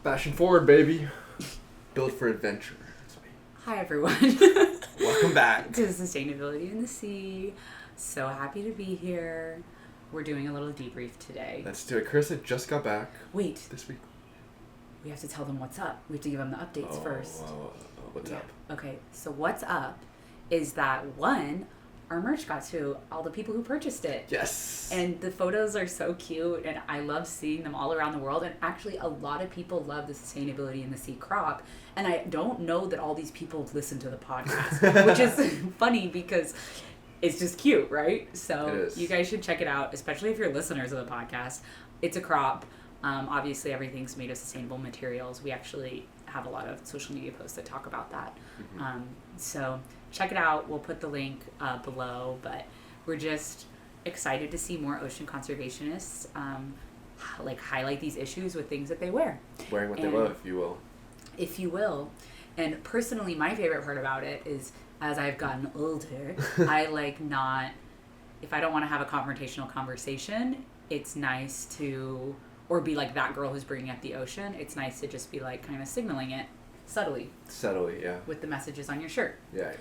Fashion forward, baby. Built for adventure. Hi, everyone. Welcome back to Sustainability in the Sea. So happy to be here. We're doing a little debrief today. Let's do it. Carissa just got back. Wait. This week. We have to tell them what's up. We have to give them the updates first. What's up? Okay, so what's up is that, one, our merch got to all the people who purchased it. Yes. And the photos are so cute, and I love seeing them all around the world. And actually, a lot of people love the Sustainability in the Sea crop. And I don't know that all these people listen to the podcast, which is funny because it's just cute, right? So you guys should check it out, especially if you're listeners of the podcast. It's a crop. Obviously, everything's made of sustainable materials. We actually have a lot of social media posts that talk about that. Mm-hmm. So check it out. We'll put the link below, but we're just excited to see more ocean conservationists highlight these issues with things that they wear. Wearing what they love, if you will. And personally, my favorite part about it is, as I've gotten older, if I don't want to have a confrontational conversation, it's nice to, or be like that girl who's bringing up the ocean, it's nice to just be like kind of signaling it subtly, yeah, with the messages on your shirt. Yeah.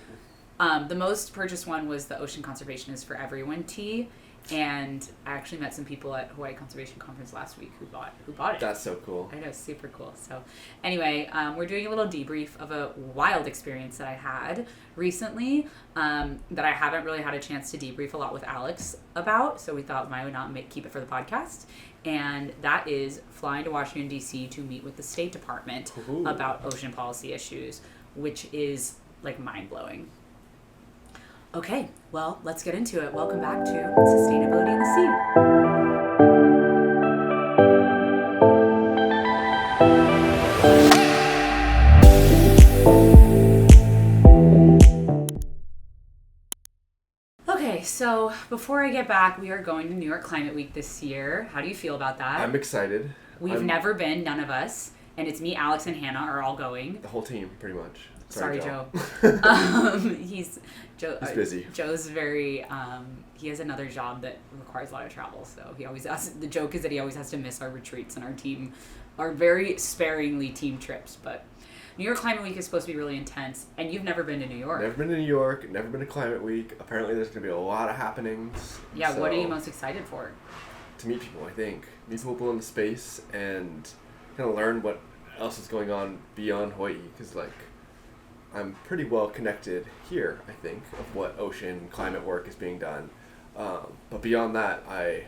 The most purchased one was the Ocean Conservation is for Everyone tee, and I actually met some people at Hawaii Conservation Conference last week who bought it. That's so cool. I know, super cool. So anyway, we're doing a little debrief of a wild experience that I had recently that I haven't really had a chance to debrief a lot with Alex about, so we thought why not keep it for the podcast. And that is flying to Washington, D.C. to meet with the State Department about ocean policy issues, which is like mind-blowing. Okay, well, let's get into it. Welcome back to Sustainability in the Sea. Okay, so before I get back, we are going to New York Climate Week this year. How do you feel about that? I'm excited. We've never been, none of us. And it's me, Alex, and Hannah are all going. The whole team, pretty much. Sorry, Joe. He's busy. Joe's very, he has another job that requires a lot of travel, so he always asks, the joke is that he always has to miss our retreats, and our very sparingly team trips, but New York Climate Week is supposed to be really intense, and you've never been to New York. Never been to New York, never been to Climate Week. Apparently there's going to be a lot of happenings. Yeah, so, what are you most excited for? To meet people, I think. Meet people in the space and kind of learn what else is going on beyond Hawaii, because I'm pretty well connected here, I think, of what ocean climate work is being done. But beyond that, I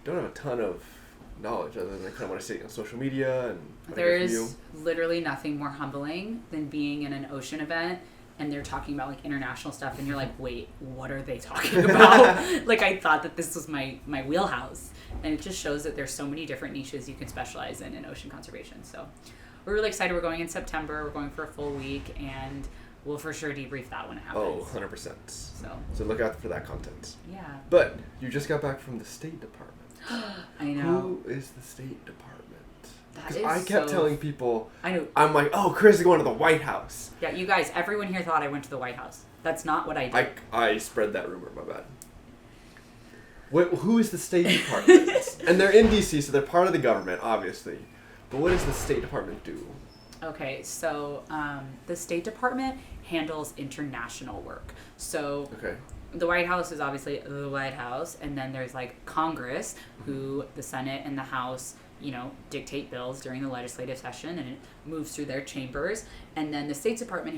don't have a ton of knowledge other than I kind of want to see it on social media. And there's literally nothing more humbling than being in an ocean event and they're talking about international stuff and you're like, wait, what are they talking about? I thought that this was my wheelhouse. And it just shows that there's so many different niches you can specialize in ocean conservation. So we're really excited. We're going in September. We're going for a full week, and we'll for sure debrief that when it happens. Oh, 100%. So look out for that content. Yeah. But you just got back from the State Department. I know. Who is the State Department? Because I kept telling people, I know. I'm like, oh, Chris is going to the White House. Yeah, you guys, everyone here thought I went to the White House. That's not what I did. I spread that rumor, my bad. Who is the State Department? And they're in D.C., so they're part of the government, obviously. But what does the State Department do? Okay, so the State Department handles international work. So the White House is obviously the White House, and then there's Congress, who the Senate and the House, dictate bills during the legislative session, and it moves through their chambers. And then the State Department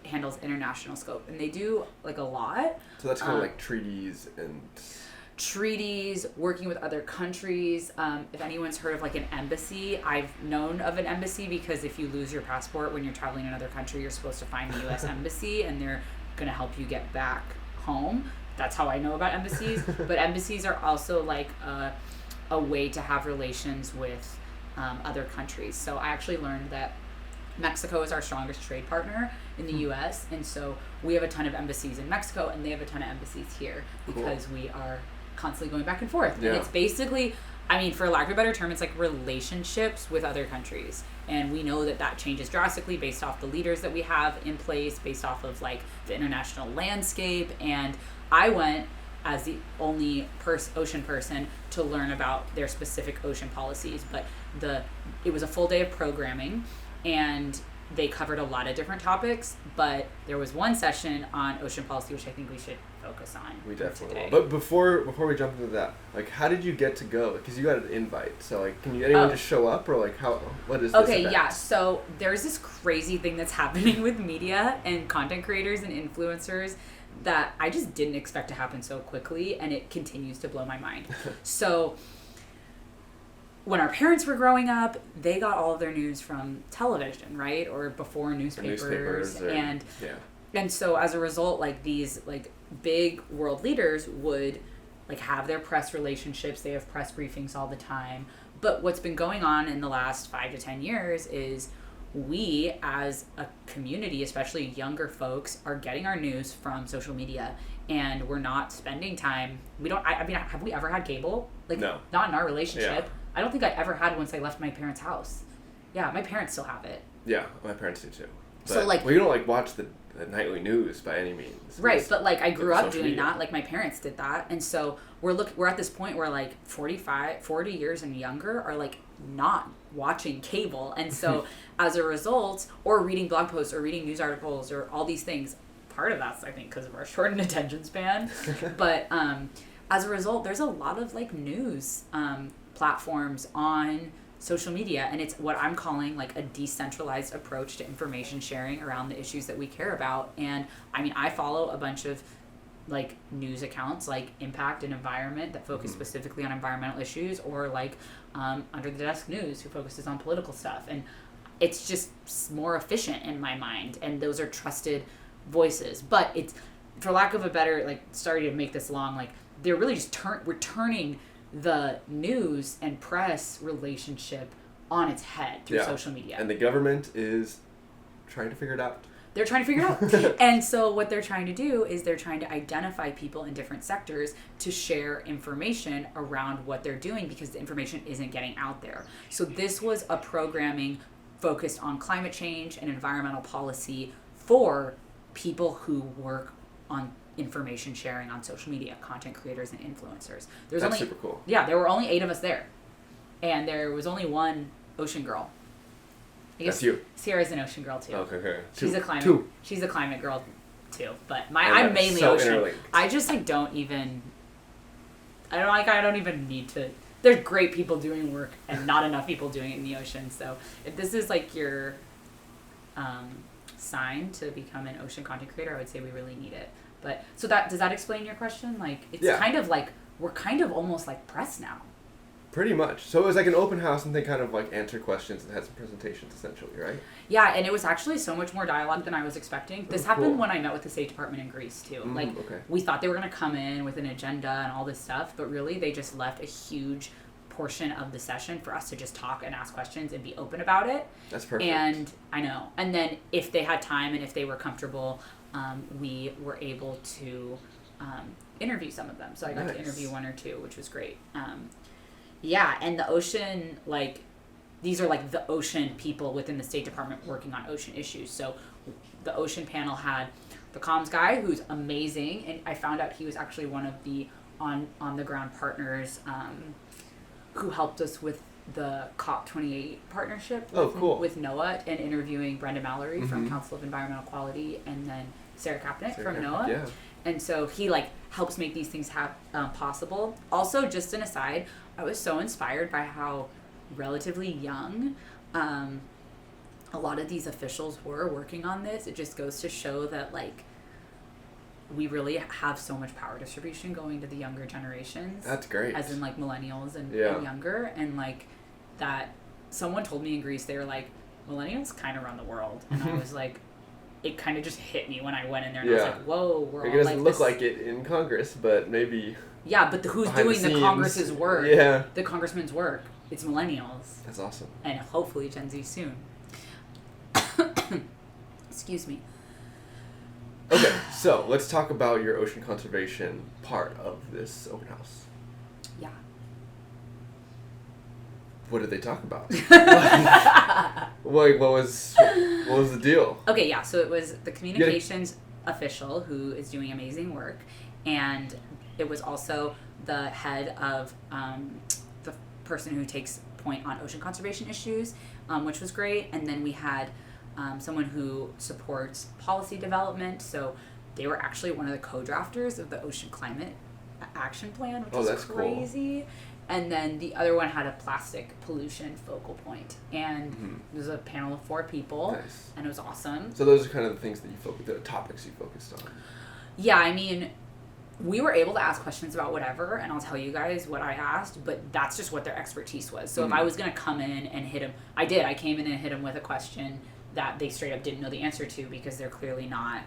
handles international scope, and they do a lot. So that's kind of like treaties and... Treaties, working with other countries. If anyone's heard of an embassy, I've known of an embassy because if you lose your passport when you're traveling in another country, you're supposed to find the U.S. embassy and they're going to help you get back home. That's how I know about embassies. But embassies are also a way to have relations with other countries. So I actually learned that Mexico is our strongest trade partner in the U.S. And so we have a ton of embassies in Mexico and they have a ton of embassies here because we are constantly going back and forth. Yeah. And it's basically, for lack of a better term, it's relationships with other countries. And we know that changes drastically based off the leaders that we have in place, based off of the international landscape. And I went as the only ocean person to learn about their specific ocean policies. But it was a full day of programming, and they covered a lot of different topics, but there was one session on ocean policy, which I think we should focus on. We definitely will. But before we jump into that, like, how did you get to go? Because you got an invite. So, like, can anyone just show up, or like, what is this event? Yeah. So there's this crazy thing that's happening with media and content creators and influencers that I just didn't expect to happen so quickly, and it continues to blow my mind. So when our parents were growing up, they got all of their news from television, right? Or before newspapers. And so as a result, like, these like big world leaders would like have their press relationships. They have press briefings all the time. But what's been going on in the last 5 to 10 years is we as a community, especially younger folks, are getting our news from social media, and we're not spending time. I mean, have we ever had cable? Like, no. Not in our relationship. Yeah. I don't think I ever had once I left my parents' house. Yeah, my parents still have it. Yeah, my parents do too. But, so like, well, you don't like watch the nightly news by any means. Right, but like I grew up doing media. that. Like my parents did that, and so we're at this point where like 40 years and younger are like not watching cable, and so as a result, or reading blog posts or reading news articles or all these things. Part of that's I think because of our shortened attention span, but as a result, there's a lot of like news platforms on social media, and it's what I'm calling like a decentralized approach to information sharing around the issues that we care about. And I mean, I follow a bunch of like news accounts like Impact and Environment that focus specifically on environmental issues, or like Under the Desk News, who focuses on political stuff, and it's just more efficient in my mind, and those are trusted voices. But it's, for lack of a better, like, sorry to make this long, like, they're really just we're turning the news and press relationship on its head through social media. And the government is trying to figure it out. They're trying to figure it out. And so what they're trying to do is they're trying to identify people in different sectors to share information around what they're doing, because the information isn't getting out there. So this was a programming focused on climate change and environmental policy for people who work on information sharing on social media, content creators and influencers. That's super cool. Yeah, there were only 8 of us there. And there was only one ocean girl. I guess that's you. Sierra's an ocean girl too. Okay. She's a climate. She's a climate girl too. But I'm mainly so ocean. Interlinked. I just like don't even need to. There's great people doing work and not enough people doing it in the ocean. So if this is like your sign to become an ocean content creator, I would say we really need it. But so does that explain your question? Like, it's kind of like we're kind of almost like press now. Pretty much. So it was like an open house, and they kind of like answered questions and had some presentations, essentially, right? Yeah, and it was actually so much more dialogue than I was expecting. This happened when I met with the State Department in Greece too. We thought they were going to come in with an agenda and all this stuff, but really they just left a huge portion of the session for us to just talk and ask questions and be open about it. That's perfect. And I know. And then if they had time and if they were comfortable, we were able to interview some of them. So I got to interview 1 or 2, which was great. Yeah, and the ocean, like, these are like the ocean people within the State Department working on ocean issues. So the ocean panel had the comms guy, who's amazing, and I found out he was actually one of the on the ground partners who helped us with the COP28 partnership with NOAA, and interviewing Brenda Mallory from Council of Environmental Quality, and then Sarah Kapnick from NOAA. Yeah. And so he like helps make these things possible. Also, just an aside, I was so inspired by how relatively young a lot of these officials were working on this. It just goes to show that like we really have so much power distribution going to the younger generations. That's great. As in like millennials and younger, and like that someone told me in Greece, they were like, millennials kind of run the world, and I was like, it kind of just hit me when I went in there, and I was like, whoa, we're all like this. It doesn't look like it in Congress, but maybe. Yeah, but who's doing the Congress's work? Yeah. The congressman's work. It's millennials. That's awesome. And hopefully Gen Z soon. Excuse me. Okay, so let's talk about your ocean conservation part of this open house. Yeah. What did they talk about? What was the deal? Okay, yeah. So it was the communications official who is doing amazing work, and It was also the head of the person who takes point on ocean conservation issues, which was great. And then we had someone who supports policy development. So they were actually one of the co-drafters of the Ocean Climate Action Plan, which is crazy. Cool. And then the other one had a plastic pollution focal point. And it was a panel of 4 people. Nice. And it was awesome. So those are kind of the things that the topics you focused on. Yeah, I mean, we were able to ask questions about whatever, and I'll tell you guys what I asked, but that's just what their expertise was. So if I was going to come in and hit them, I did. I came in and hit them with a question that they straight up didn't know the answer to because they're clearly not.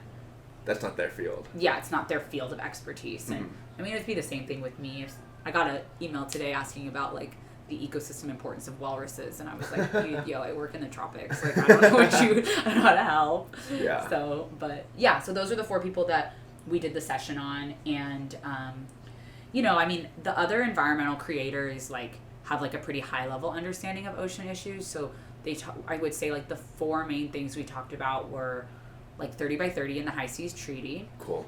That's not their field. Yeah, it's not their field of expertise. And I mean, it'd be the same thing with me. If I got an email today asking about, like, the ecosystem importance of walruses, and I was like, dude, yo, I work in the tropics. Like, I don't know I don't know how to help. Yeah. So, but, yeah, so those are the 4 people that we did the session on. And, you know, I mean, the other environmental creators, like, have, like, a pretty high-level understanding of ocean issues. So I would say, like, the 4 main things we talked about were, like, 30 by 30 in the High Seas Treaty. Cool.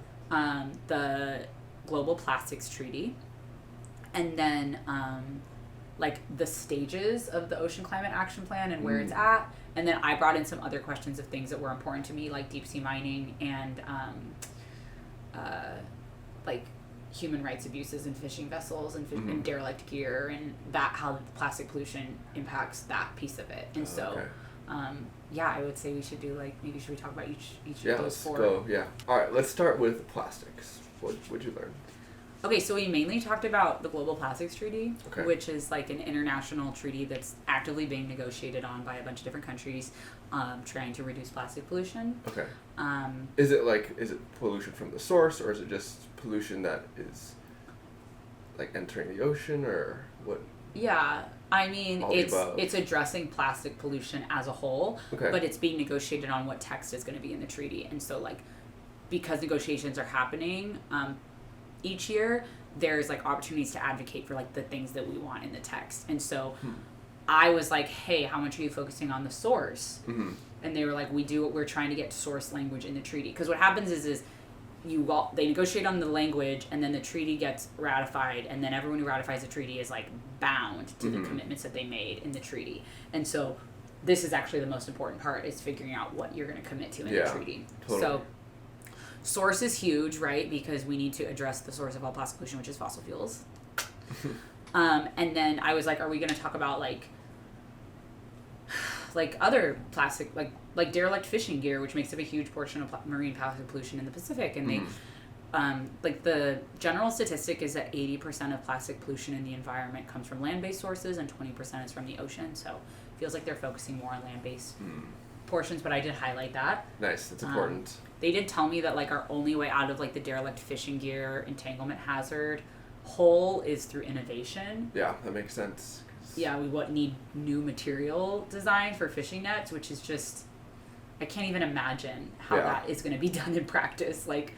The Global Plastics Treaty. And then, like, the stages of the Ocean Climate Action Plan and where it's at. And then I brought in some other questions of things that were important to me, like deep sea mining and, like, human rights abuses in fishing vessels and derelict gear, and that how plastic pollution impacts that piece of it. And yeah, I would say we should do, like, maybe should we talk about each of those 4? Go. Yeah. All right, let's start with plastics. What'd you learn? Okay, so we mainly talked about the Global Plastics Treaty, okay, which is like an international treaty that's actively being negotiated on by a bunch of different countries, trying to reduce plastic pollution. Okay. Is it pollution from the source, or is it just pollution that is, like, entering the ocean, or what? Yeah, I mean, it's addressing plastic pollution as a whole, but it's being negotiated on what text is going to be in the treaty. And so, like, because negotiations are happening each year, there's, like, opportunities to advocate for, like, the things that we want in the text. And so I was like, hey, how much are you focusing on the source? And they were like, we're trying to get source language in the treaty. Because what happens is they negotiate on the language, and then the treaty gets ratified, and then everyone who ratifies the treaty is, like, bound to the commitments that they made in the treaty. And so this is actually the most important part, is figuring out what you're going to commit to in the treaty. Totally. So source is huge, right? Because we need to address the source of all plastic pollution, which is fossil fuels. And then I was like, are we going to talk about, like other plastic, like derelict fishing gear, which makes up a huge portion of marine plastic pollution in the Pacific? And they, like, the general statistic is that 80% of plastic pollution in the environment comes from land-based sources and 20% is from the ocean. So it feels like they're focusing more on land-based portions, but I did highlight that. Nice, that's important. They did tell me that, like, our only way out of, like, the derelict fishing gear entanglement hazard hole is through innovation. Yeah, that makes sense. Yeah, we need new material design for fishing nets, which is just, I can't even imagine how that is going to be done in practice. Like,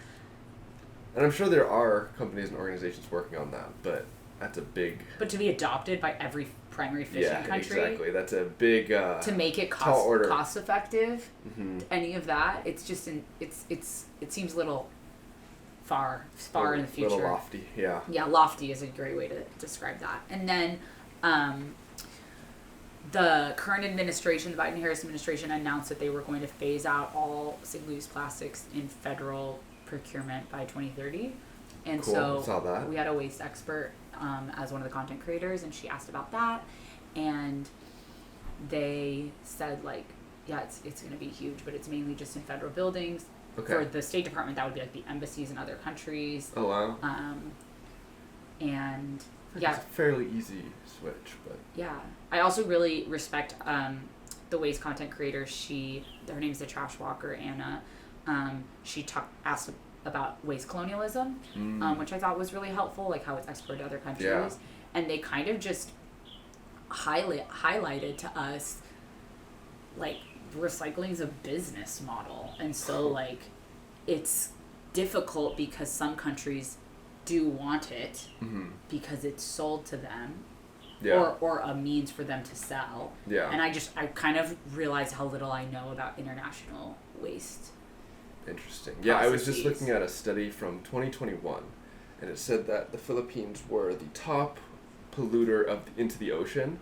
and I'm sure there are companies and organizations working on that, but that's a big... But to be adopted by every primary fishing country... Yeah, exactly. That's a big... to make it cost effective, any of that, it's just... It seems a little far in the future. A little lofty, yeah. Yeah, lofty is a great way to describe that. And then the current administration, the Biden-Harris administration, announced that they were going to phase out all single-use plastics in federal procurement by 2030. And cool. so saw that. We had a waste expert as one of the content creators, and she asked about that, and they said, like, yeah, it's going to be huge, but it's mainly just in federal buildings. Okay. For the State Department, that would be, like, the embassies in other countries. Oh, wow. And yeah, it's a fairly easy switch, but yeah, I also really respect the waste content creator. Her name's the Trash Walker, Anna. She asked about waste colonialism, which I thought was really helpful, like how it's exported to other countries, and they kind of just highlighted to us, like, recycling is a business model, and so, like, it's difficult because some countries do want it because it's sold to them, or a means for them to sell. And I kind of realized how little I know about international waste. Interesting. Yeah, processes. I was just looking at a study from 2021, and it said that the Philippines were the top polluter into the ocean,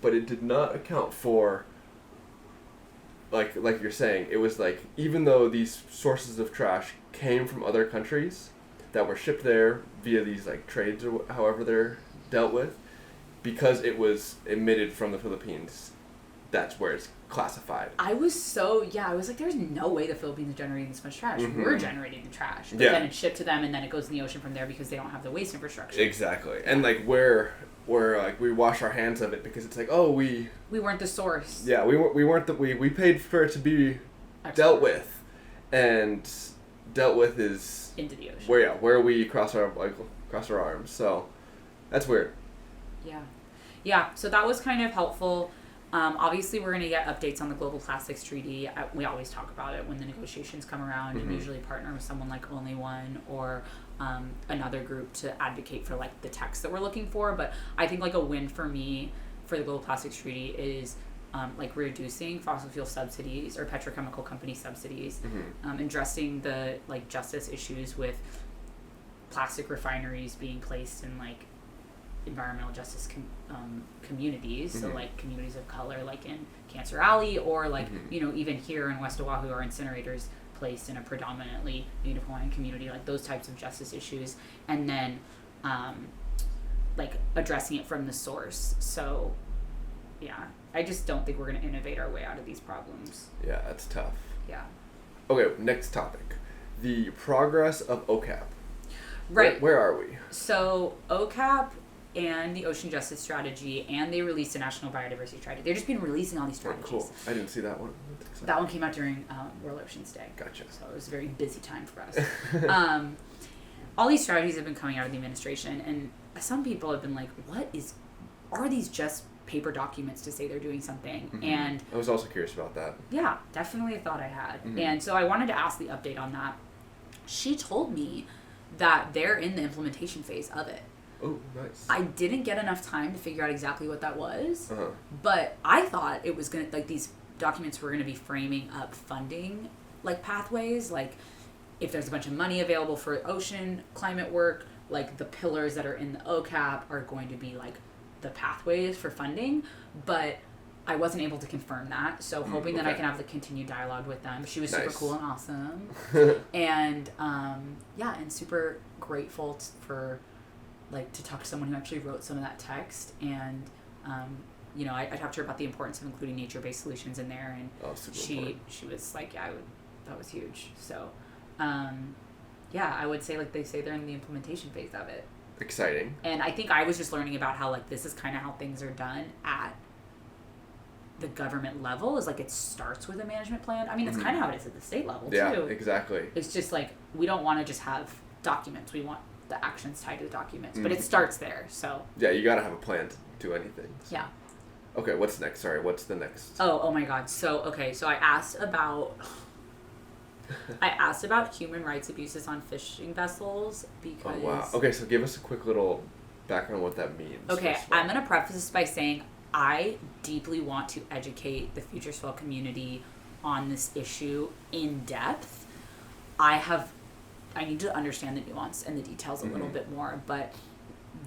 but it did not account for, like you're saying, it was like, even though these sources of trash came from other countries that were shipped there via these like trades or however they're dealt with, because it was emitted from the Philippines, that's where it's classified. I was like, there's no way the Philippines are generating this much trash. Mm-hmm. We're generating the trash. But then it's shipped to them, and then it goes in the ocean from there because they don't have the waste infrastructure. Exactly. And like where like we wash our hands of it because it's like, oh, we weren't the source. Yeah, we paid for it to be dealt with, and dealt with is into the ocean. Where we cross our arms. So that's weird. Yeah. So that was kind of helpful. Obviously, we're going to get updates on the Global Plastics Treaty. We always talk about it when the negotiations come around, and usually partner with someone like Only One or another group to advocate for like the text that we're looking for. But I think like a win for me for the Global Plastics Treaty is like reducing fossil fuel subsidies or petrochemical company subsidies, addressing the like justice issues with plastic refineries being placed in like environmental justice communities, so like communities of color, like in Cancer Alley, or like even here in West Oahu, our incinerators placed in a predominantly Native Hawaiian community, like those types of justice issues, and then like addressing it from the source. So yeah, I just don't think we're going to innovate our way out of these problems. Yeah, that's tough. Yeah. Okay, next topic, the progress of OCAP. Right. Where are we? So OCAP and the Ocean Justice Strategy, and they released a National Biodiversity Strategy. They've just been releasing all these strategies. Oh, cool. I didn't see that one. That one came out during World Oceans Day. Gotcha. So it was a very busy time for us. All these strategies have been coming out of the administration, and some people have been like, are these just paper documents to say they're doing something? And I was also curious about that. Yeah, definitely a thought I had. And so I wanted to ask the update on that. She told me that they're in the implementation phase of it. Oh, nice. I didn't get enough time to figure out exactly what that was, but I thought it was going to, like, these documents were going to be framing up funding, like, pathways, like, if there's a bunch of money available for ocean climate work, like, the pillars that are in the OCAP are going to be, like, the pathways for funding, but I wasn't able to confirm that, so hoping that I can have the continued dialogue with them. She was super cool and awesome, and, and super grateful for, like, to talk to someone who actually wrote some of that text, and I talked to her about the importance of including nature-based solutions in there, and she was like, that was huge. So I would say, like, they say they're in the implementation phase of it. Exciting. And I think I was just learning about how, like, this is kind of how things are done at the government level, is like it starts with a management plan. I mean, that's kind of how it is at the state level too. Yeah, exactly. It's just like, we don't want to just have documents, we want the actions tied to the documents, but it starts there. So yeah, you gotta have a plan to do anything. So. Yeah. Okay, what's next? Sorry, what's the next? Oh my God. So I asked about human rights abuses on fishing vessels because. Oh wow. Okay, so give us a quick little background on what that means. Okay, I'm gonna preface this by saying I deeply want to educate the FutureSwell community on this issue in depth. I need to understand the nuance and the details a little bit more, but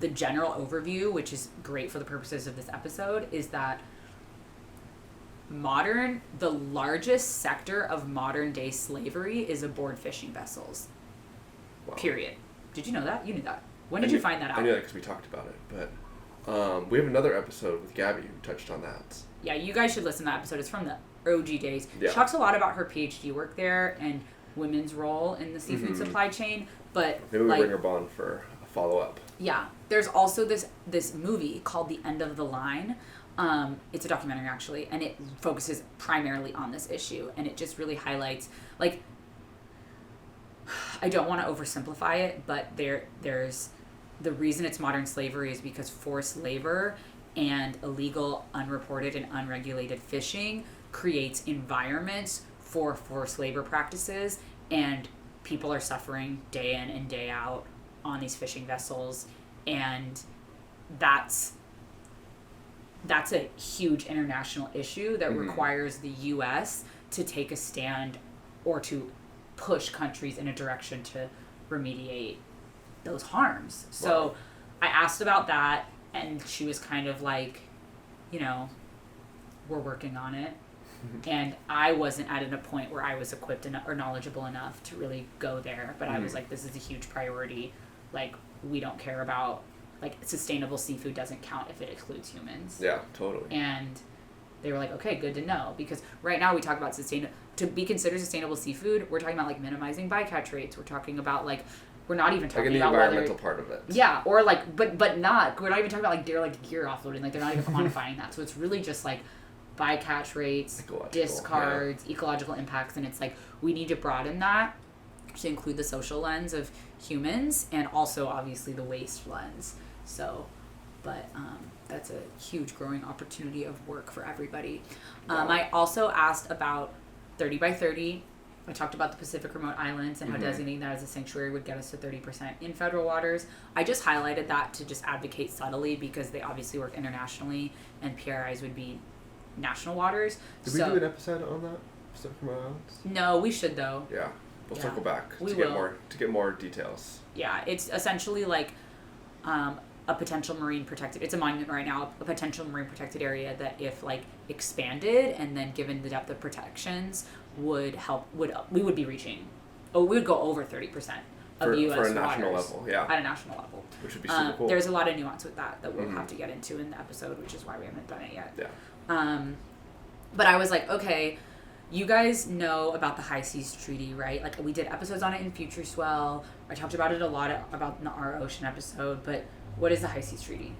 the general overview, which is great for the purposes of this episode, is that the largest sector of modern day slavery is aboard fishing vessels. Wow. Period. Did you know that? You knew that. When did you find that out? I knew that because we talked about it, but we have another episode with Gabby who touched on that. Yeah, you guys should listen to that episode. It's from the OG days. Yeah. She talks a lot about her PhD work there and women's role in the seafood supply chain, but maybe we'll bring her on for a follow-up. Yeah. There's also this movie called The End of the Line. It's a documentary, actually, and it focuses primarily on this issue, and it just really highlights, like, I don't want to oversimplify it, but there's the reason it's modern slavery is because forced labor and illegal, unreported, and unregulated fishing creates environments for forced labor practices, and people are suffering day in and day out on these fishing vessels, and that's a huge international issue that requires the U.S. to take a stand or to push countries in a direction to remediate those harms. So I asked about that, and she was kind of like, you know, we're working on it. And I wasn't at a point where I was equipped or knowledgeable enough to really go there. But I was like, this is a huge priority. Like, we don't care about, like, sustainable seafood doesn't count if it excludes humans. Yeah, totally. And they were like, okay, good to know. Because right now we talk about to be considered sustainable seafood, we're talking about, like, minimizing bycatch rates. We're talking about, like, we're not even talking about the environmental part of it. Yeah, or, like, but not, we're not even talking about, like, they're, like, gear offloading. Like, they're not even quantifying that. So it's really just, like, bycatch rates, discards, ecological impacts, and it's like we need to broaden that to include the social lens of humans and also obviously the waste lens. So, but that's a huge growing opportunity of work for everybody. I also asked about 30 by 30. I talked about the Pacific remote islands and how designating that as a sanctuary would get us to 30% in federal waters. I just highlighted that to just advocate subtly because they obviously work internationally and PRIs would be national waters. Did we do an episode on that? Pacific Remote Islands? No, we should though. Yeah. We'll circle back to get more details. Yeah, it's essentially like a potential marine protected, it's a monument right now, a potential marine protected area that if like expanded and then given the depth of protections we would be reaching, we would go over 30% of the U.S. For a national waters, level, yeah. At a national level. Which would be super cool. There's a lot of nuance with that we'll have to get into in the episode, which is why we haven't done it yet. Yeah. But I was like, okay, you guys know about the High Seas Treaty, right? Like, we did episodes on it in FutureSwell. I talked about it a lot about in our ocean episode, but what is the High Seas Treaty?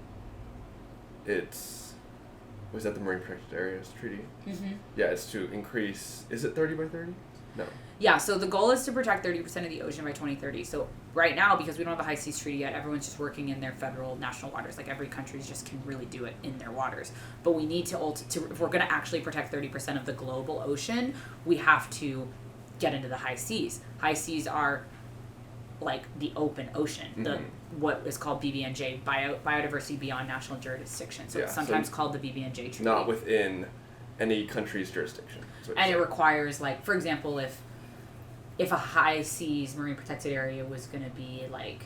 Was that the Marine Protected Areas Treaty? Mm-hmm. Yeah, it's to increase, is it 30 by 30? No. Yeah, so the goal is to protect 30% of the ocean by 2030. So right now, because we don't have a High Seas Treaty yet, everyone's just working in their federal national waters. Like, every country just can really do it in their waters. But we need to if we're going to actually protect 30% of the global ocean, we have to get into the high seas. High seas are like the open ocean, what is called BBNJ, Biodiversity Beyond National Jurisdiction. So it's sometimes called the BBNJ Treaty. Not within any country's jurisdiction. And it requires, like, for example, if a high seas marine protected area was going to be like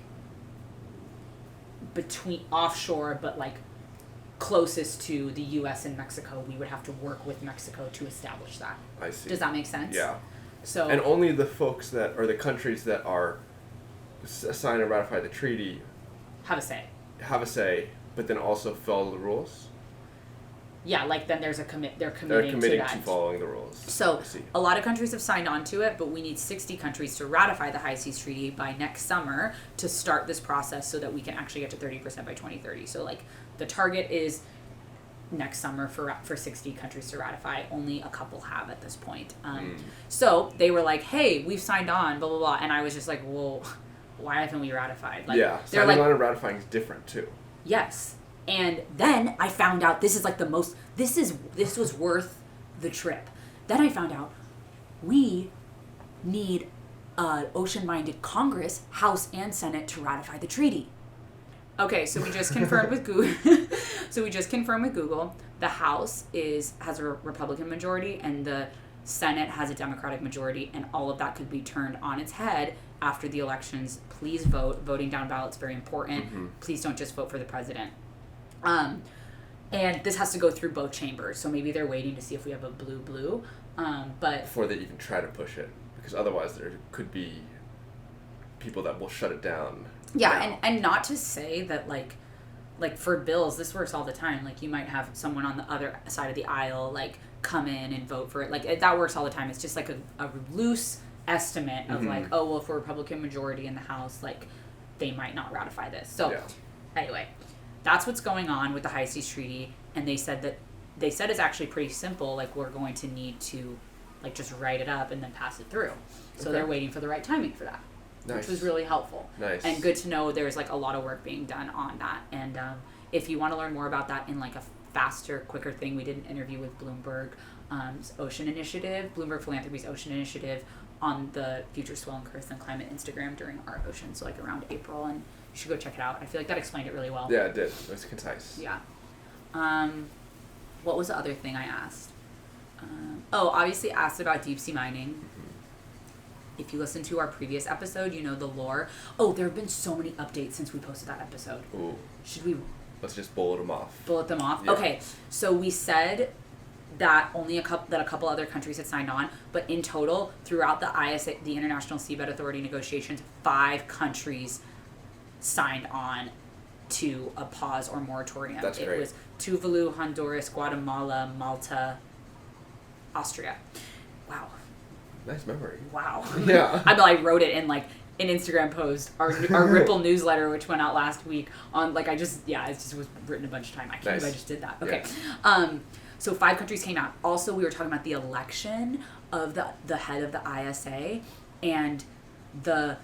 between offshore but like closest to the US and Mexico, we would have to work with Mexico to establish that. I see. Does that make sense? Yeah. So and only the folks that or the countries that are signed and ratify the treaty have a say, but then also follow the rules. Yeah, like then there's they're committing to that. To following the rules. So a lot of countries have signed on to it, but we need 60 countries to ratify the High Seas Treaty by next summer to start this process so that we can actually get to 30% by 2030. So like the target is next summer for 60 countries to ratify. Only a couple have at this point. So they were like, hey, we've signed on, blah, blah, blah. And I was just like, well, why haven't we ratified? Like, signing on and ratifying is different too. Yes. And then I found out this was worth the trip. Then I found out we need an ocean-minded Congress, House and Senate to ratify the treaty. Okay, so we just confirmed with Google. The House has a Republican majority and the Senate has a Democratic majority, and all of that could be turned on its head after the elections. Please vote. Voting down ballots very important. Please don't just vote for the president. And this has to go through both chambers, so maybe they're waiting to see if we have a blue, but before they even try to push it, because otherwise there could be people that will shut it down. Yeah, and not to say that like for bills, this works all the time. Like you might have someone on the other side of the aisle like come in and vote for it. Like that works all the time. It's just like a loose estimate of like, oh well, if we're a Republican majority in the House, like they might not ratify this. So anyway. That's what's going on with the High Seas Treaty, and they said it's actually pretty simple. Like we're going to need to, like just write it up and then pass it through. So they're waiting for the right timing for that, which was really helpful. Nice. And good to know there's like a lot of work being done on that. And if you want to learn more about that in like a faster, quicker thing, we did an interview with Bloomberg Philanthropy's Ocean Initiative on the FutureSwell and Carissa and Climate Instagram during our ocean, so like around April, and you should go check it out. I feel like that explained it really well. Yeah, it did. It was concise. Yeah. What was the other thing I asked? Obviously asked about deep sea mining. if you listen to our previous episode, you know the lore. Oh, there have been so many updates since we posted that episode. Ooh. Should we Let's just bullet them off. bullet them off? Yeah. Okay, so we said that only a couple other countries had signed on, but in total, throughout the ISA, the International Seabed Authority negotiations, 5 countries signed on to a pause or moratorium. That's it great. was Tuvalu, Honduras, Guatemala, Malta, Austria. Wow. Nice memory. Wow. Yeah. I wrote it in like an Instagram post, our Ripple newsletter, which went out last week on like, it just was written a bunch of time. I can't believe I just did that. Okay. Yeah. So 5 countries came out. Also, we were talking about the election of the head of the ISA, and the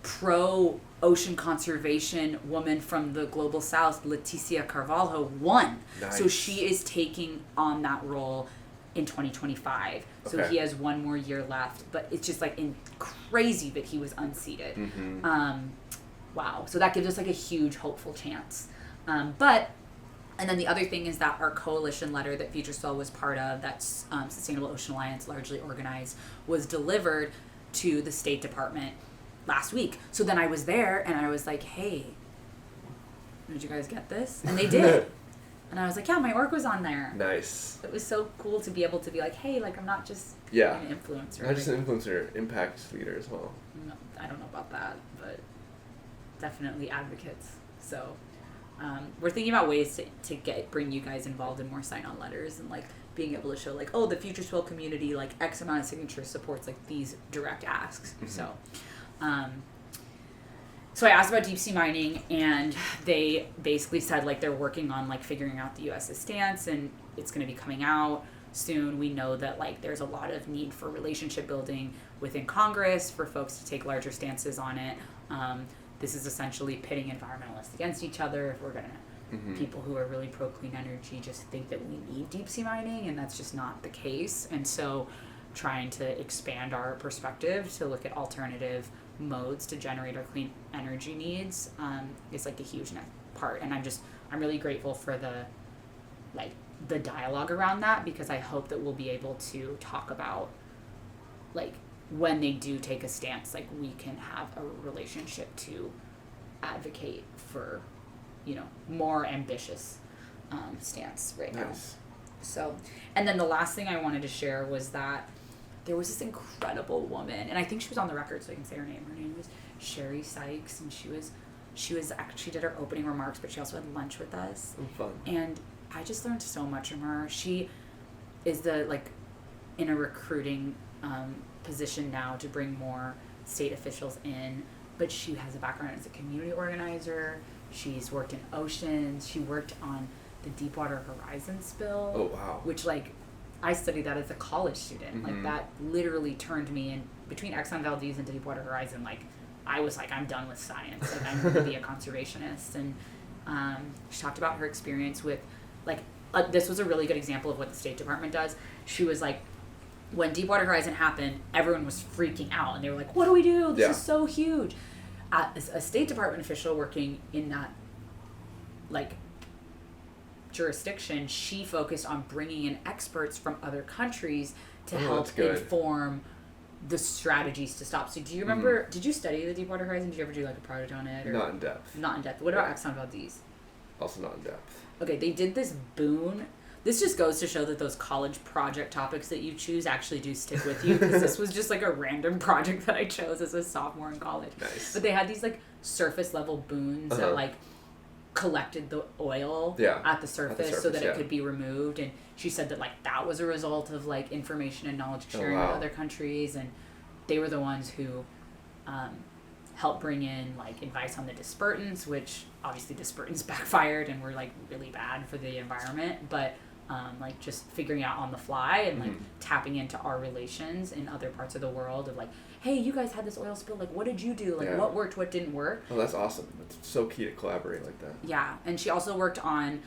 pro-ocean conservation woman from the Global South, Leticia Carvalho, won. Nice. So she is taking on that role in 2025. So Okay. he has 1 more year left. But it's just like crazy that he was unseated. Mm-hmm. Wow. So that gives us like a huge hopeful chance. And then the other thing is that our coalition letter that FutureSwell was part of, that's Sustainable Ocean Alliance largely organized, was delivered to the State Department last week. So then I was there and I was like, hey, did you guys get this? And they did. And I was like, yeah, my work was on there. Nice. It was so cool to be able to be like, hey, like I'm not just Yeah. an influencer. Not just an influencer, impact leader as well. No, I don't know about that, but definitely advocates. So we're thinking about ways to bring you guys involved in more sign-on letters and like being able to show like, oh, the FutureSwell community, like X amount of signatures supports like these direct asks. Mm-hmm. So I asked about deep sea mining, and they basically said like they're working on like figuring out the U.S.'s stance, and it's going to be coming out soon. We know that like there's a lot of need for relationship building within Congress for folks to take larger stances on it. This is essentially pitting environmentalists against each other. If we're going to, people who are really pro clean energy just think that we need deep sea mining, and that's just not the case. And so trying to expand our perspective to look at alternative modes to generate our clean energy needs is like a huge part. And I'm really grateful for the dialogue around that, because I hope that we'll be able to talk about like when they do take a stance, like we can have a relationship to advocate for, more ambitious stance right now. So, and then the last thing I wanted to share was that there was this incredible woman, and I think she was on the record, so I can say her name. Her name was Sherry Sykes, and she did her opening remarks, but she also had lunch with us. Oh, fun. And I just learned so much from her. She is in a recruiting position now to bring more state officials in, but she has a background as a community organizer. She's worked in oceans. She worked on the Deepwater Horizon spill. Oh, wow. Which I studied that as a college student. Like that literally turned me in between Exxon Valdez and Deepwater Horizon. Like I was like, I'm done with science. Like I'm going to be a conservationist. And she talked about her experience with this was a really good example of what the State Department does. She was like, when Deepwater Horizon happened, everyone was freaking out, and they were like, what do we do? This is so huge. As a State Department official working in that jurisdiction, she focused on bringing in experts from other countries to help inform the strategies to stop. So do you remember, did you study the Deepwater Horizon? Did you ever do a project on it? Or? Not in depth. Not in depth. What about Exxon Valdez? Also not in depth. Okay, they did this boon. This just goes to show that those college project topics that you choose actually do stick with you, because this was just a random project that I chose as a sophomore in college. Nice. But they had these surface level boons that collected the oil at the surface so that it could be removed. And she said that that was a result of information and knowledge sharing with other countries, and they were the ones who helped bring in advice on the dispertants, which obviously dispertants backfired and were really bad for the environment, but just figuring out on the fly and tapping into our relations in other parts of the world of hey, you guys had this oil spill, what did you do, what worked, what didn't work. Oh, that's awesome. It's so key to collaborate like that. Yeah. And she also worked on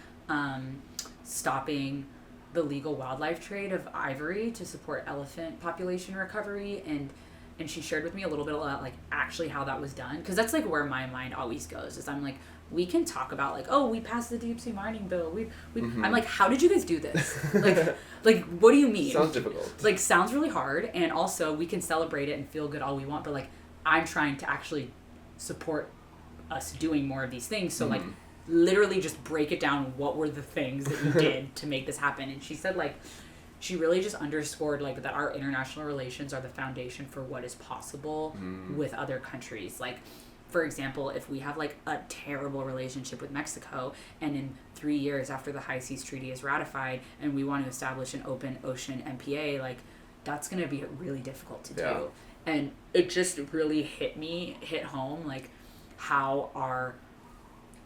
stopping the legal wildlife trade of ivory to support elephant population recovery, and she shared with me a little bit about actually how that was done, because that's where my mind always goes, is I'm we can talk about like, oh, we passed the deep sea mining bill. Mm-hmm. I'm like, how did you guys do this? like, what do you mean? Sounds difficult. Like, sounds really hard. And also, we can celebrate it and feel good all we want. But like, I'm trying to actually support us doing more of these things. So like, literally just break it down. What were the things that you did to make this happen? And she said like, she really just underscored like that our international relations are the foundation for what is possible with other countries. Like, for example, if we have like a terrible relationship with Mexico and in 3 years after the High Seas Treaty is ratified and we want to establish an open ocean MPA, like that's going to be really difficult to do. And it just really hit home like how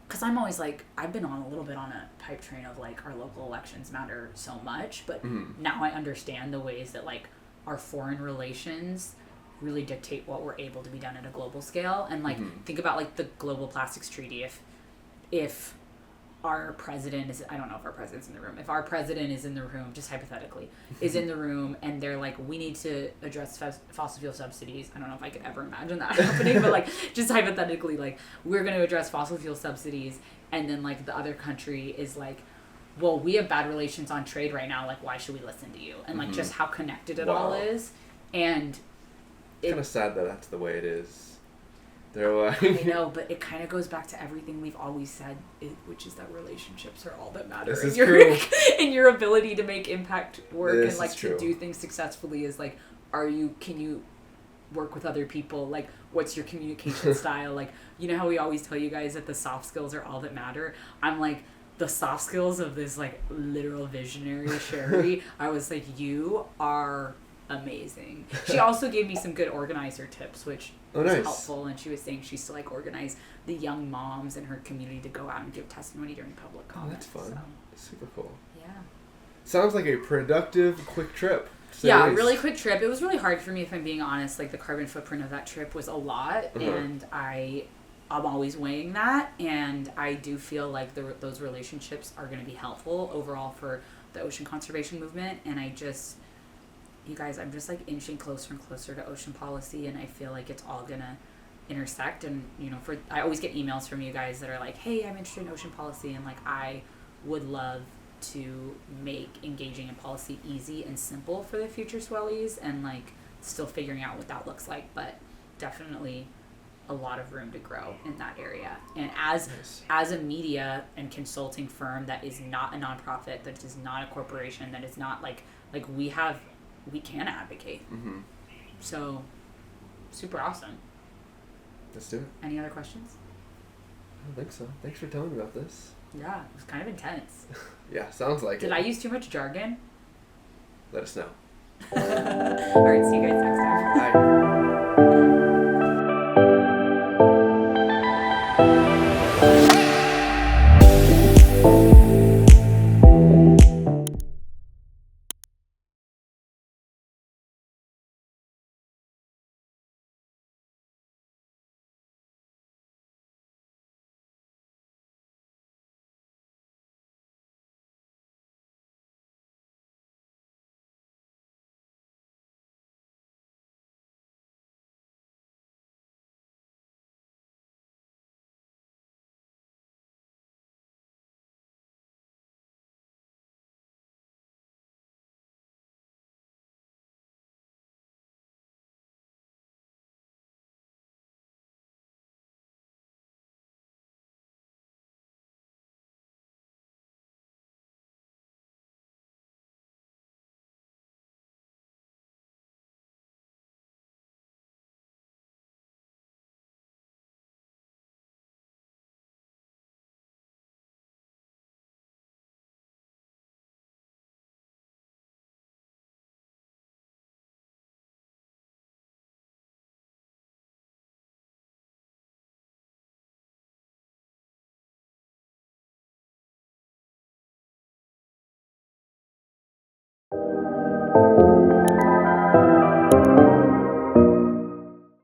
because I'm always like, I've been on a little bit on a pipe train of like our local elections matter so much, but now I understand the ways that like our foreign relations really dictate what we're able to be done at a global scale. And like think about like the global plastics treaty. If our president is, I don't know if our president's in the room, if our president is in the room, just hypothetically is in the room and they're like, we need to address fossil fuel subsidies. I don't know if I could ever imagine that happening, but like just hypothetically, like we're going to address fossil fuel subsidies. And then like the other country is like, well, we have bad relations on trade right now. Like, why should we listen to you? And like just how connected it all is. And it's kind of sad that that's the way it is. They're like, I know, but it kind of goes back to everything we've always said, which is that relationships are all that matter. This is true. And your ability to make impact work this and like is true. to do things successfully is like, can you work with other people? Like, what's your communication style? Like, you know how we always tell you guys that the soft skills are all that matter? I'm like, the soft skills of this like literal visionary Sherry, I was like, you are amazing. She also gave me some good organizer tips, which was helpful. And she was saying she used to like organize the young moms in her community to go out and give testimony during public comments. Oh, that's fun. So. Super cool. Yeah. Sounds like a productive, quick trip. Yeah, really quick trip. It was really hard for me, if I'm being honest. Like the carbon footprint of that trip was a lot, and I'm always weighing that. And I do feel like those relationships are going to be helpful overall for the ocean conservation movement. And you guys, I'm just like inching closer and closer to ocean policy, and I feel like it's all gonna intersect. And you know, I always get emails from you guys that are like, hey, I'm interested in ocean policy, and like I would love to make engaging in policy easy and simple for the future swellies, and like still figuring out what that looks like, but definitely a lot of room to grow in that area. And as a media and consulting firm that is not a nonprofit, that is not a corporation, that is not like we can advocate. So, super awesome. Let's do it. Any other questions? I don't think so. Thanks for telling me about this. Yeah, it was kind of intense. Yeah, sounds like it. Did I use too much jargon? Let us know. All right, see you guys next time. Bye.